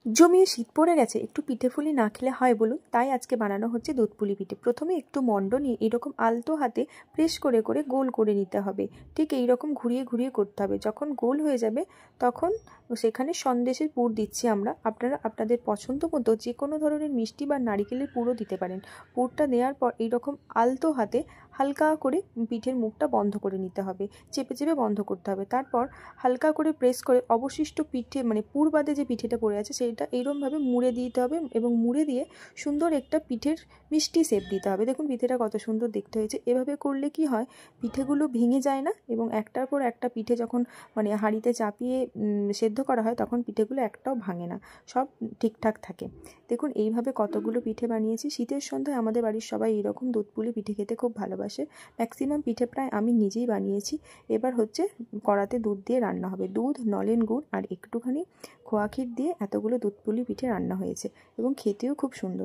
জমিয়ে শীত পড়ে গেছে, একটু পিঠে পুলি না খেলে হয় বলুন? তাই আজকে বানানো হচ্ছে দুধ পুলি পিঠে। প্রথমে একটু মণ্ড নিয়ে এরকম আলতো হাতে প্রেস করে করে গোল করে নিতে হবে। ঠিক এই রকম ঘুরিয়ে ঘুরিয়ে করতে হবে। যখন গোল হয়ে যাবে তখন সেখানে সন্দেশের পুর দিচ্ছি আমরা। আপনারা আপনাদের পছন্দ মতো যে কোনো ধরনের মিষ্টি বা নারিকেলের পুরও দিতে পারেন। পুরটা দেওয়ার পর এইরকম আলতো হাতে হালকা করে পিঠের মুখটা বন্ধ করে নিতে হবে, চেপে চেপে বন্ধ করতে হবে। তারপর হালকা করে প্রেস করে অবশিষ্ট পিঠে মানে পুর বাদে যে পিঠেটা পড়ে আছে সেইটা এইরকমভাবে মুড়ে দিতে হবে এবং মুড়ে দিয়ে সুন্দর একটা পিঠের মিষ্টি শেপ দিতে হবে। দেখুন পিঠেটা কত সুন্দর দেখতে হয়েছে। এভাবে করলে কি হয়, পিঠেগুলো ভেঙে যায় না এবং একটার পর একটা পিঠে যখন মানে হাঁড়িতে চাপিয়ে সেদ্ধ করা হয় তখন পিঠেগুলো একটাও ভাঙে না, সব ঠিকঠাক থাকে। দেখুন এইভাবে কতগুলো পিঠে বানিয়েছি। শীতের সন্ধ্যায় আমাদের বাড়ির সবাই এইরকম দুধ পুলি পিঠে খেতে খুব ভালোবাসে। ম্যাক্সিমাম পিঠে প্রায় আমি নিজেই বানিয়েছি। এবার হচ্ছে কড়াতে দুধ দিয়ে রান্না হবে। দুধ, নলেন গুড় আর একটুখানি খোয়া ক্ষীর দিয়ে এতগুলো দুধ পুলি পিঠে রান্না হয়েছে এবং খেতেও খুব সুন্দর।